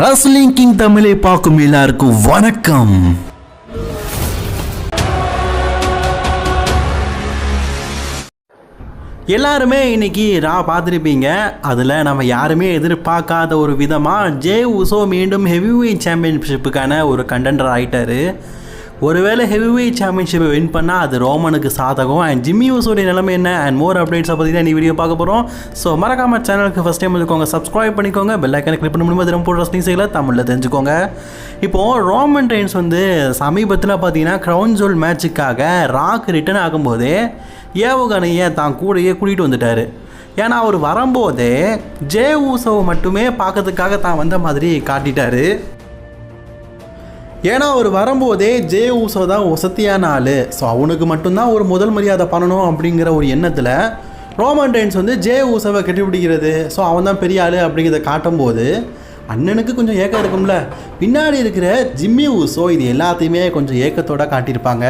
Wrestling king தமிழை பார்க்கும் எல்லாருக்கும் வணக்கம். எல்லாருமே இன்னைக்கு பார்த்துருப்பீங்க. அதில் நம்ம யாருமே எதிர்பார்க்காத ஒரு விதமாக ஜே உசோ மீண்டும் ஹெவிவெயிட் சாம்பியன்ஷிப்புக்கான ஒரு கண்டெண்டர் ஆகிட்டார். ஒருவேளை ஹெவிவெயிட் சாம்பியன்ஷிப்பை வின் பண்ணால் அது ரோமனுக்கு சாதகம். அண்ட் ஜிம்மி உசோடைய நிலைமை என்ன அண்ட் மோர் அப்டேட்ஸை பற்றி தான் இந்த வீடியோ பார்க்க போகிறோம். ஸோ மறக்காமல் சேனலுக்கு ஃபஸ்ட் டைம் இருக்கோங்க சப்ஸ்கிரைப் பண்ணிக்கோங்க, பெல் ஐக்கானை கிளிக் பண்ண முடியுமா தினம் போடுற ரெஸ்லிங் செய்யல தமிழில் தெரிஞ்சுக்கோங்க. இப்போது ரோமன் ரெயின்ஸ் சமீபத்தில் பார்த்தீங்கன்னா க்ரௌன் ஜுவல் மேட்சுக்காக ராக் ரிட்டர்ன் ஆகும்போதே ஏவுகணையை தான் கூடையே கூட்டிகிட்டு வந்துட்டார். ஏன்னா அவர் வரும்போதே ஜே ஊசோவை மட்டுமே பார்க்கறதுக்காக தான் வந்த மாதிரி காட்டிட்டார். ஏன்னா அவர் வரும்போதே ஜே ஊசோ தான் வசதியான ஆள், ஸோ அவனுக்கு மட்டும்தான் ஒரு முதல் மரியாதை பண்ணணும் அப்படிங்கிற ஒரு எண்ணத்தில் ரோமன் ரெயின்ஸ் ஜே ஊசோவை கட்டிப்பிடிக்கிறது, ஸோ அவன் தான் பெரிய ஆள் அப்படிங்கிறத காட்டும்போது அண்ணனுக்கு கொஞ்சம் ஏக்கம் இருக்கும்ல. பின்னாடி இருக்கிற ஜிம்மி ஊசோ இது எல்லாத்தையுமே கொஞ்சம் ஏக்கத்தோடு காட்டியிருப்பாங்க.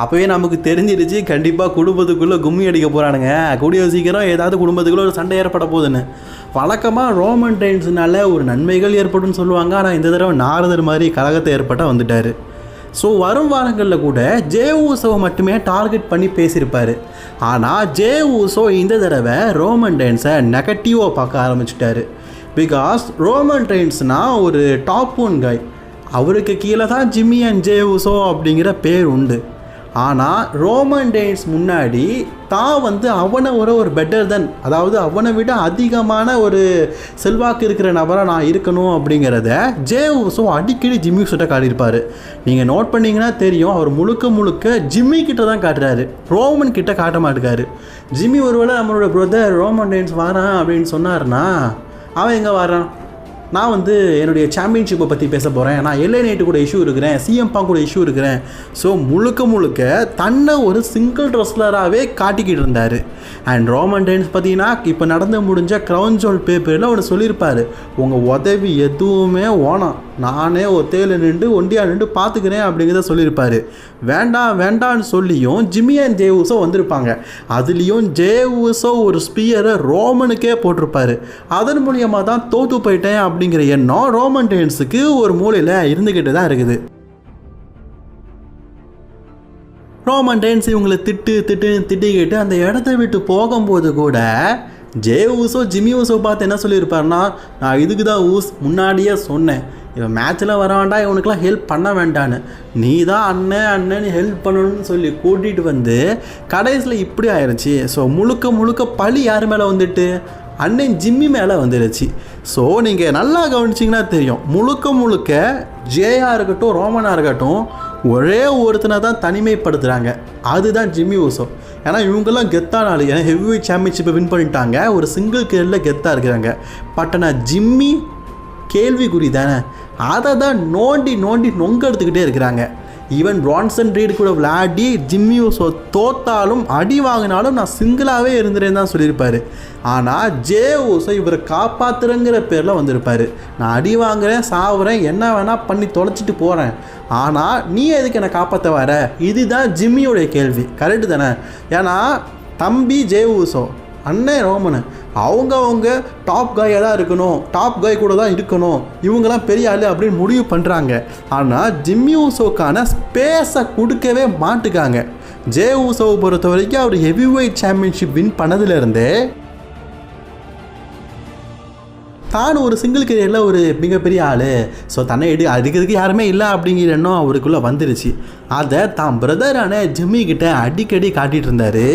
அப்போவே நமக்கு தெரிஞ்சிருச்சு கண்டிப்பாக குடும்பத்துக்குள்ளே கும்மி அடிக்க போகிறானுங்க, கூடிய சீக்கிரம் ஏதாவது குடும்பத்துக்குள்ளே ஒரு சண்டை ஏற்பட போகுதுன்னு. வழக்கமாக ரோமன் ரெயின்ஸ்னால ஒரு நன்மைகள் ஏற்படும் சொல்லுவாங்க, ஆனால் இந்த தடவை நாரதர் மாதிரி கலகத்தை ஏற்பட்டால் வந்துட்டார். ஸோ வரும் வாரங்களில் கூட ஜே ஊசோவை மட்டுமே டார்கெட் பண்ணி பேசியிருப்பார். ஆனால் ஜே ஊசோ இந்த தடவை ரோமன் ரெயின்ஸை நெகட்டிவாக பார்க்க ஆரம்பிச்சிட்டாரு. பிகாஸ் ரோமன் ரெயின்ஸ்னால் ஒரு டாப் ஒன் கை, அவருக்கு கீழே தான் ஜிம்மி அண்ட் ஜே ஊசோ அப்படிங்கிற பேர் உண்டு. ஆனால் ரோமன் ரெயின்ஸ் முன்னாடி தான் அவனை ஒரு பெட்டர் தென், அதாவது அவனை விட அதிகமான ஒரு செல்வாக்கு இருக்கிற நபராக நான் இருக்கணும் அப்படிங்கிறத ஜே ஊசோ அடிக்கடி ஜிம்மி கிட்ட காட்டியிருப்பார். நீங்கள் நோட் பண்ணிங்கன்னா தெரியும், அவர் முழுக்க ஜிம்மி கிட்ட தான் காட்டுறாரு, ரோமன் கிட்ட காட்ட மாட்டேக்காரு. ஜிம்மி ஒருவேளை நம்மளோட பிரதர் ரோமன் ரெயின்ஸ் வரான் அப்படின்னு சொன்னார்னா அவன் எங்கே வரான், நான் என்னுடைய சாம்பியன்ஷிப்பை பற்றி பேச போகிறேன், நான் எல்ஏ நைட்டு கூட இஷ்யூ இருக்கிறேன், சிஎம் பாங் கூட இஷ்யூ இருக்கிறேன். ஸோ முழுக்க தன்னை ஒரு சிங்கிள் ரெஸ்லராகவே காட்டிக்கிட்டு இருந்தார். அண்ட் ரோமன் ரெயின்ஸ் பார்த்தீங்கன்னா இப்போ நடந்து முடிஞ்ச க்ரௌன் ஜுவல் பேப்பரில் ஒன்று சொல்லியிருப்பார், உங்கள் உதவி எதுவுமே ஓனாம், நானே ஒத்தையில் ஒண்டியாக நின்று பார்த்துக்கிறேன் அப்படிங்கிறத சொல்லியிருப்பார். வேண்டான்னு சொல்லியும் ஜிம்மி அண்ட் ஜே ஊசோ வந்திருப்பாங்க. அதுலேயும் ஜே ஊசோ ஒரு ஸ்பியரை ரோமனுக்கே போட்டிருப்பார். அதன் மூலியமாக தான் தோற்று போயிட்டேன் அப்படிங்கிற எண்ணம் ரோமன் ரெயின்ஸுக்கு ஒரு மூலையில் இருந்துக்கிட்டு தான் இருக்குது. ரோமன் ரெயின்ஸ் இவங்களை திட்டிக்கிட்டு அந்த இடத்த விட்டு போகும்போது கூட ஜே ஊசோ ஜிம்மி ஊசோ பார்த்து என்ன சொல்லியிருப்பாருன்னா, நான் இதுக்கு தான் முன்னாடியே சொன்னேன், இவன் மேட்ச்சில் வர வேண்டாம், இவனுக்கெல்லாம் ஹெல்ப் பண்ண வேண்டான்னு, நீ தான் அண்ணன் ஹெல்ப் பண்ணணும்னு சொல்லி கூட்டிகிட்டு கடைசியில் இப்படி ஆயிடுச்சு. ஸோ முழுக்க பழி யார் மேலே அண்ணன் ஜிம்மி மேலே வந்துடுச்சு. ஸோ நீங்கள் நல்லா கவனிச்சிங்கன்னா தெரியும், முழுக்க ஜேயாக இருக்கட்டும் ரோமனாக இருக்கட்டும் ஒரே ஒருத்தனை தான் தனிமைப்படுத்துகிறாங்க, அதுதான் ஜிம்மி ஊசோ. ஏன்னா இவங்கெல்லாம் கெத்தான ஆள், ஏன்னா ஹெவிவெயிட் சாம்பியன்ஷிப்பை வின் பண்ணிட்டாங்க, ஒரு சிங்கிள் கேரில் கெத்தாக இருக்கிறாங்க. பட் ஆனால் ஜிம்மி கேள்விக்குறி தானே, அதை தான் நோண்டி நொங்க எடுத்துக்கிட்டே இருக்கிறாங்க. ஈவன் பிரான்சன் ரீட் கூட விளையாடி ஜிம்மி ஊசோ தோத்தாலும் அடி வாங்கினாலும் நான் சிங்கிளாகவே இருந்துறேன்னு தான் சொல்லியிருப்பார். ஆனால் ஜே ஊசோ இவரை காப்பாற்றுறங்கிற பேரில் வந்திருப்பார். நான் அடி வாங்குறேன், சாவுறேன், என்ன வேணால் பண்ணி தொலைச்சிட்டு போகிறேன், ஆனால் நீ எதுக்கு என்னை காப்பாற்ற வர, இதுதான் ஜிம்மியோடைய கேள்வி. கரெக்டு தானே? ஏன்னா தம்பி ஜே ஊசோ அண்ணன் ரோமனு அவங்க டாப் காயாக தான் இருக்கணும், டாப் காய் கூட தான் இருக்கணும், இவங்கெல்லாம் பெரிய ஆள் அப்படின்னு முடிவு பண்ணுறாங்க. ஆனால் ஜிம்மி ஊசோக்கான ஸ்பேஸை கொடுக்கவே மாட்டுக்காங்க. ஜே ஊசோவை பொறுத்த வரைக்கும் அவர் ஹெவிவெயிட் சாம்பியன்ஷிப் வின் பண்ணதுலேருந்தே தான் ஒரு சிங்கிள் கரியரில் ஒரு மிகப்பெரிய ஆள், ஸோ தன்னை அடிக்கிறதுக்கு யாருமே இல்லை அப்படிங்கிற எண்ணம் அவருக்குள்ளே வந்துருச்சு. அதை தான் பிரதரான ஜிம்மி கிட்ட அடிக்கடி காட்டிகிட்டு இருந்தார்.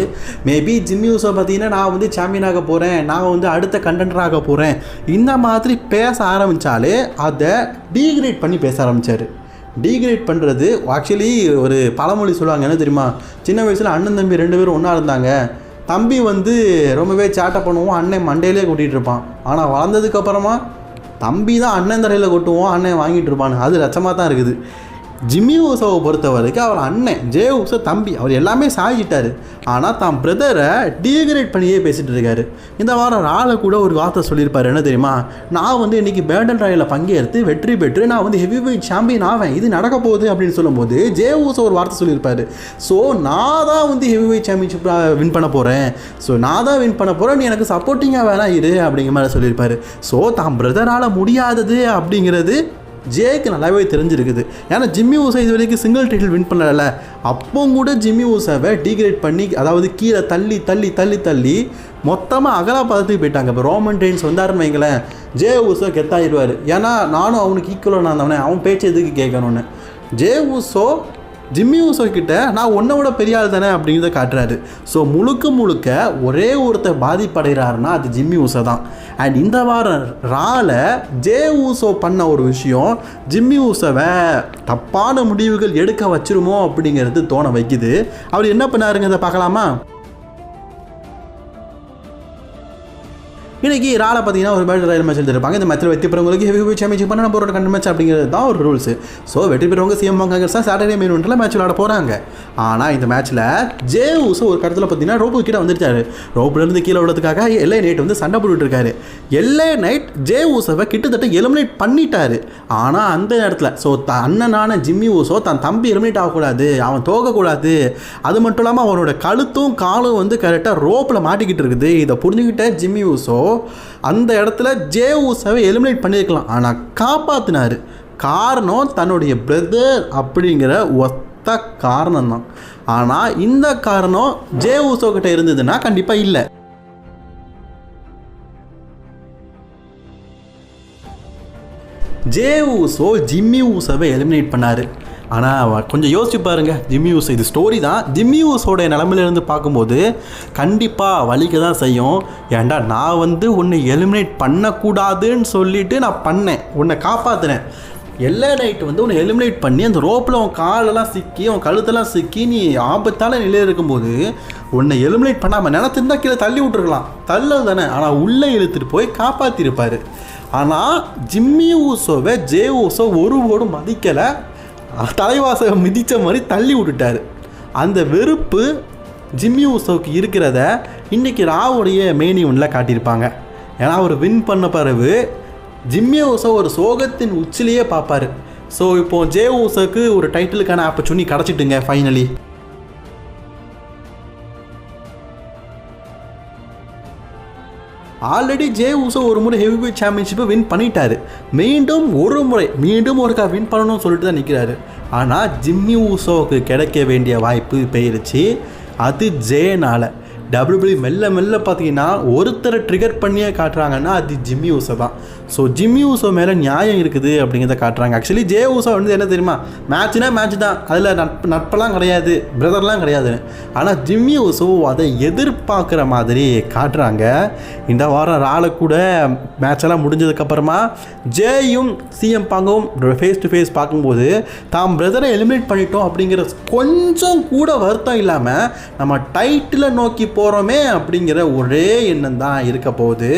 மேபி ஜிம்மி ஊசோ பார்த்தீங்கன்னா நான் சாம்பியனாக போகிறேன், நான் அடுத்த கண்டெண்டராக போகிறேன், இந்த மாதிரி பேச ஆரம்பித்தாலே அதை டீக்ரேட் பண்ணி பேச ஆரம்பித்தார். டீக்ரேட் பண்ணுறது ஆக்சுவலி ஒரு பழமொழி சொல்லுவாங்க, என்ன தெரியுமா, சின்ன வயசில் அண்ணன் தம்பி 2 பேரும் ஒன்றா இருந்தாங்க, தம்பி ரொம்பவே சேட்டை பண்ணுவோம், அண்ணன் மண்டையிலே கொட்டிகிட்டு இருப்பான், ஆனால் வளர்ந்ததுக்கப்புறமா தம்பி தான் அண்ணன் தரையில் கொட்டுவோம், அண்ணன் வாங்கிட்டு இருப்பான். அது ரச்சமாக தான் இருக்குது. ஜிம்மி ஊசோவை பொறுத்த வரைக்கும் அவர் அண்ணன், ஜே ஊசோ தம்பி, அவர் எல்லாமே சாகிட்டார். ஆனால் தான் பிரதரை டீக்ரேட் பண்ணியே பேசிகிட்டு இருக்காரு. இந்த வாரம் ராலை கூட ஒரு வார்த்தை சொல்லியிருப்பார், என்ன தெரியுமா? நான் வந்து இன்றைக்கி பேட்டில் ராயலில் பங்கேற்று வெற்றி பெற்று நான் வந்து ஹெவி வெயிட் சாம்பியன் ஆவேன், இது நடக்க போகுது அப்படின்னு சொல்லும்போது ஜே ஊசோ ஒரு வார்த்தை சொல்லியிருப்பார். ஸோ நான் தான் வந்து ஹெவி வெயிட் சாம்பியன்ஷிப் வின் பண்ண போகிறேன், ஸோ நான் தான் வின் பண்ண போகிறேன், நீ எனக்கு சப்போர்ட்டிங்காக வேணா இரு அப்படிங்கிற மாதிரி சொல்லியிருப்பார். ஸோ தான் பிரதரால் முடியாதது அப்படிங்கிறது ஜேக்கு நல்லாவே தெரிஞ்சிருக்குது. ஏன்னா ஜிம்மி ஊசோ இது வரைக்கும் சிங்கிள் டைட்டில் வின் பண்ணல. அப்போ கூட ஜிம்மி ஊசோவை டீக்ரேட் பண்ணி, அதாவது கீழே தள்ளி தள்ளி தள்ளி தள்ளி மொத்தமாக அகலா பார்த்துட்டு போயிட்டாங்க. இப்போ ரோமன் ரெயின்ஸ் வந்தாருன்னு வைங்களேன், ஜே ஊசோ கெத்தாயிடுவார். ஏன்னா நானும் அவனுக்கு ஈக்குவலாக நான் இருந்தவனே, அவன் பேச்சு எதுக்கு கேட்கணுன்னு. ஜே ஊசோ ஜிம்மி ஊசோ கிட்ட நான் ஒன்றை விட பெரிய ஆள் தானே அப்படிங்கிறத காட்டுறாரு. ஸோ முழுக்க முழுக்க ஒரே ஒருத்தர் பாதிப்படைகிறாருன்னா அது ஜிம்மி ஊசோ தான். அண்ட் இந்த வாரம் ரால ஜே ஊசோ பண்ண ஒரு விஷயம் ஜிம்மி ஊசோவை தப்பான முடிவுகள் எடுக்க வச்சிருமோ அப்படிங்கிறது தோண வைக்குது. அவர் என்ன பண்ணாருங்கிறத பார்க்கலாமா? இன்றைக்கி ராலை பார்த்தீங்கன்னா ஒரு பேட்டில் ராயல் மேட்ச் எடுத்துருப்பாங்க. இந்த மேட்ச்சில் வெற்றி பெறவங்களுக்கு ஹெவி வெயிட் சாம்பியன்ஷிப் பண்ண போகிற கண்டு மேட்ச் அப்படிங்கிறது தான் ஒரு ரூல்ஸு. ஸோ வெற்றி பெறவங்க சிஎம் காங்கிரஸ் சாட்டர்டே மெயின் இவெண்ட்டில் மேட்ச் விளையாட போகிறாங்க. ஆனால் இந்த மேட்ச்சில் ஜே ஊசோ ஒரு கடத்தில் பார்த்தீங்கன்னா ரோப்பு கிட்ட வந்துருச்சாரு. ரோப்புலேருந்து கீழே விடுறதுக்காக எல்ஏ நைட் வந்து சண்டை போட்டுட்டு இருக்காரு. எல்ஏ நைட் ஜே ஊசோவை கிட்டத்தட்ட எலிமினேட் பண்ணிட்டாரு. ஆனால் அந்த இடத்துல ஸோ அண்ணனான ஜிம்மி ஊசோ தன் தம்பி எலிமினேட் ஆகக்கூடாது, அவன் தோக்கக்கூடாது, அது மட்டும் இல்லாமல் அவனோட கழுத்தும் காலும் வந்து கரெக்டாக ரோப்பில் மாட்டிக்கிட்டு இருக்குது. இதை புரிஞ்சுக்கிட்ட ஜிம்மி ஊசோ அந்த இடத்துல ஜே ஊசோவை எலிமினேட் பண்ணியிருக்கலாம், ஆனால் காப்பாற்றினார். காரணம் தன்னுடைய பிரதர் அப்படிங்கிற ஒத்த காரணம் தான். ஆனால் இந்த காரணம் ஜே ஊசோ கிட்ட இருந்ததுன்னா கண்டிப்பாக இல்லை. ஜே ஊசோ ஜிம்மி ஊசோவை எலிமினேட் பண்ணார். ஆனால் கொஞ்சம் யோசிச்சு பாருங்கள், ஜிம்மி ஊசோ இது ஸ்டோரி தான். ஜிம்மி ஊசோடைய நிலமையிலேருந்து பார்க்கும்போது கண்டிப்பாக வலிக்க தான் செய்யும். ஏன்டா நான் வந்து உன்னை எலிமினேட் பண்ணக்கூடாதுன்னு சொல்லிவிட்டு நான் பண்ணேன், உன்னை காப்பாற்றினேன். எல்ஏ நைட் வந்து உன்னை எலிமினேட் பண்ணி அந்த ரோப்பில் உன் காலெல்லாம் சிக்கி உன் கழுத்தெல்லாம் சிக்கி நீ ஆபத்தான நிலையில் இருக்கும்போது உன்னை எலிமினேட் பண்ணாமல் நினச்சிருந்தா கீழே தள்ளி விட்டுருக்கலாம், தள்ளது தானே. ஆனால் உள்ளே இழுத்துட்டு போய் காப்பாற்றிருப்பார். ஆனால் ஜிம்மி ஊசோவை ஜே ஊசோ ஒரு ஓடும் மதிக்கலை, தலைவாசகம் மிதித்த மாதிரி தள்ளி விட்டுட்டார். அந்த வெறுப்பு ஜிம்மி ஊசோவுக்கு இருக்கிறத இன்றைக்கி ராவுடைய மெயின் இவெண்ட்டில் காட்டியிருப்பாங்க. ஏன்னா அவர் வின் பண்ண பிறகு ஜிம்மி ஊசோ ஒரு சோகத்தின் உச்சிலேயே பார்ப்பார். ஸோ இப்போது ஜே ஊசோக்கு ஒரு டைட்டிலுக்கான ஆப்பர்ச்சுனிட்டி கிடச்சிட்டுங்க ஃபைனலி. ஆல்ரெடி ஜே ஊசோ ஒரு முறை ஹெவி வெயிட் சாம்பியன்ஷிப்பை வின் பண்ணிட்டாரு. மீண்டும் ஒருக்கா வின் பண்ணணும்னு சொல்லிட்டு தான் நிற்கிறாரு. ஆனால் ஜிம்மி ஊசோவுக்கு கிடைக்க வேண்டிய வாய்ப்பு போயிருச்சு. அது ஜேனால் டபிள்யூபிள்யூ மெல்ல மெல்ல பார்த்தீங்கன்னா ஒருத்தரை ட்ரிகர் பண்ணியே காட்டுறாங்கன்னா அது ஜிம்மி ஊசோ தான். ஸோ ஜிம்மி ஊசோ மேலே நியாயம் இருக்குது அப்படிங்கிறத காட்டுறாங்க. ஆக்சுவலி ஜே ஊசோ வந்து என்ன தெரியுமா, மேட்ச்னா மேட்ச் தான், அதில் நட்பெல்லாம் கிடையாது, பிரதர்லாம் கிடையாது. ஆனால் ஜிம்மி ஊசோ அதை எதிர்பார்க்குற மாதிரி காட்டுறாங்க. இந்த வாரம் ரால கூட மேட்செல்லாம் முடிஞ்சதுக்கப்புறமா ஜேயும் சிஎம் பாங்கும் ஃபேஸ் டு ஃபேஸ் பார்க்கும்போது தாம் பிரதரை எலிமினேட் பண்ணிட்டோம் அப்படிங்கிற கொஞ்சம் கூட வருத்தம் இல்லாமல் நம்ம டைட்டிலை நோக்கி போகிறோமே அப்படிங்கிற ஒரே எண்ணம் தான் இருக்க போகுது.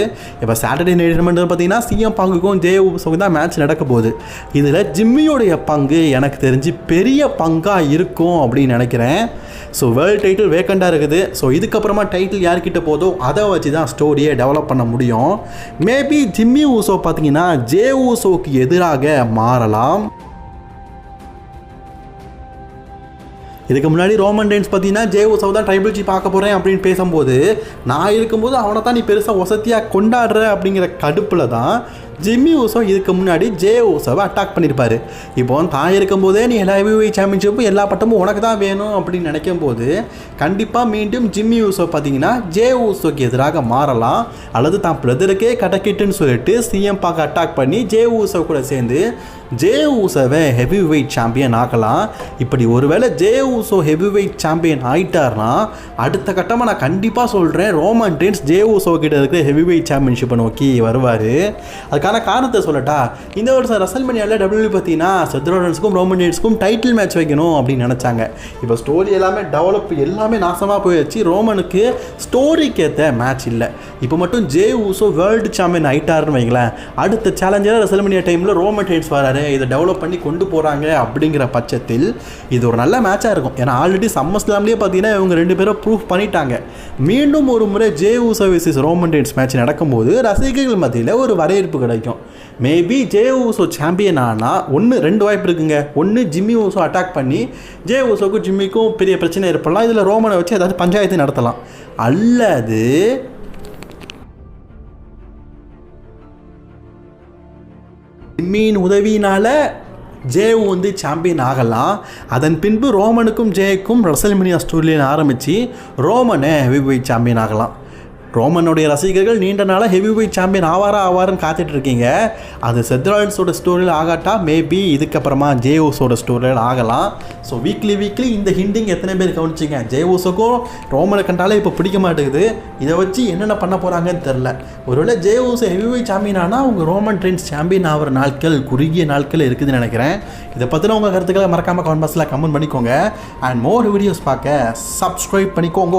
இப்போ சாட்டர்டே நைட் பார்த்தீங்கன்னா சிஎம் பாங்குக்கும் ஜே ஊசோவுக்கும் தான் மேட்ச் நடக்க போகுது. இதில் ஜிம்மியோடைய பங்கு எனக்கு தெரிஞ்சு பெரிய பங்காக இருக்கும் அப்படின்னு நினைக்கிறேன். ஸோ வேர்ல்டு டைட்டில் வேக்கண்டாக இருக்குது. ஸோ இதுக்கப்புறமா டைட்டில் யார்கிட்ட போதோ அதை வச்சு தான் ஸ்டோரியை டெவலப் பண்ண முடியும். மேபி ஜிம்மி ஊசோ பார்த்தீங்கன்னா ஜே ஊசோவுக்கு எதிராக மாறலாம். இதுக்கு முன்னாடி ரோமன் ரெயின்ஸ் பார்த்தீங்கன்னா ஜே ஊசோ தான் ட்ரைபிள் சீஃப் பார்க்க போகிறேன் அப்படின்னு பேசும்போது நான் இருக்கும்போது அவனை தான் நீ பெருசாக வசதியாக கொண்டாடுற அப்படிங்கிற கடுப்பில் தான் ஜிம்மி ஊசோ இதுக்கு முன்னாடி ஜே ஊசோவை அட்டாக் பண்ணியிருப்பார். இப்போ தான் இருக்கும்போதே நீ எல்லா ஹெவிவெயிட் சாம்பியன்ஷிப்பும் எல்லா பட்டமும் உனக்கு தான் வேணும் அப்படின்னு நினைக்கும் போது கண்டிப்பாக மீண்டும் ஜிம்மி ஊசோ பார்த்தீங்கன்னா ஜே ஊசோக்கு எதிராக மாறலாம். அல்லது தான் பிரதருக்கே கட்டக்கிட்டுன்னு சொல்லிட்டு சிஎம் பார்க்க அட்டாக் பண்ணி ஜே ஊசோ கூட சேர்ந்து ஜே ஊசோவை ஹெவி வெயிட் சாம்பியன் ஆகலாம். இப்படி ஒருவேளை Jey Uso heavy weight champion ஆகிட்டார்னா அடுத்த கட்டமாக நான் கண்டிப்பாக சொல்கிறேன் ரோமன் ரெயின்ஸ் ஜே ஊசோ கிட்ட இருக்கிற ஹெவி வெயிட் சாம்பியன்ஷிப்பை நோக்கி வருவார். அதுக்கு அதுக்கான காரணத்தை சொல்லட்டா, இந்த வருஷம் ரெசல்மேனியாவில் WWE பார்த்தீங்கன்னா செத் ரோலன்ஸ்க்கும் ரோமன் ரெயின்ஸ்க்கும் டைட்டில் மேட்ச் வைக்கணும் அப்படின்னு நினச்சாங்க. இப்போ ஸ்டோரி எல்லாமே டெவலப் எல்லாமே நாசமாக போயிடுச்சு. ரோமனுக்கு ஸ்டோரிக்கு ஏற்ற மேட்ச் இல்லை. இப்போ மட்டும் ஜே ஊசோ வேர்ல்டு சாம்பியன் ஆயிட்டாருன்னு வைங்களேன், அடுத்த சேலஞ்சராக ரெசல்மேனியா டைமில் ரோமன் ரெயின்ஸ் வராரு, இதை டெவலப் பண்ணி கொண்டு போகிறாங்க அப்படிங்கிற பட்சத்தில் இது ஒரு நல்ல மேட்சாக இருக்கும். ஏன்னா ஆல்ரெடி சம்மர்ஸ்லாம்லேயே பார்த்தீங்கன்னா இவங்க 2 பேரும் ப்ரூஃப் பண்ணிட்டாங்க. மீண்டும் ஒரு முறை Jey Uso versus Roman Reigns match நடக்கும்போது ரசிகர்கள் மத்தியில் ஒரு வரவேற்பு கிடைக்கும். மேபி ஜே ஊசோ சாம்பியன் ஆனால் 2 வாய்ப்பு இருக்குங்க. ஒன்று ஜிம்மி ஊசோ அட்டாக் பண்ணி ஜே ஊசோக்கும் ஜிம்மிக்கும் பெரிய பிரச்சனை ஏற்படலாம், இதில் ரோமனை வச்சு ஏதாவது பஞ்சாயத்து நடத்தலாம். அல்லது ஜிம்மியின் உதவியினால் ஜேவு வந்து சாம்பியன் ஆகலாம். அதன் பின்பு ரோமனுக்கும் ஜேக்கும் ரெசல்மேனியா ஸ்டோரியில் ஆரம்பித்து ரோமனை ஹெவிவெயிட் சாம்பியன் ஆகலாம். ரோமனுடைய ரசிகர்கள் நீண்ட நாளாக ஹெவிவெயிட் சாம்பியன் ஆவாருன்னு காத்துட்ருக்கீங்க. அது செத் ராலின்ஸோட ஸ்டோரியில் ஆகாட்டா மேபி இதுக்கப்புறமா ஜே ஊசோட ஸ்டோரியில் ஆகலாம். ஸோ வீக்லி இந்த ஹிண்டிங் எத்தனை பேர் கவனிச்சிங்க? ஜே ஊசோக்கும் ரோமனை கண்டாலே இப்போ பிடிக்க மாட்டேங்குது. இதை வச்சு என்னென்ன பண்ண போகிறாங்கன்னு தெரில. ஒருவேளை ஜே ஊசோ ஹெவிவெயிட் சாம்பியன் ஆனால் அவங்க ரோமன் ரெயின்ஸ் சாம்பியன் ஆகிற நாட்கள் குறுகிய நாட்கள் இருக்குதுன்னு நினைக்கிறேன். இதை பற்றின உங்கள் கருத்துக்களை மறக்காமல் கமெண்ட் பாக்ஸில் கமெண்ட் பண்ணிக்கோங்க. அண்ட் மோர் வீடியோஸ் பார்க்க சப்ஸ்கிரைப் பண்ணிக்கோங்க.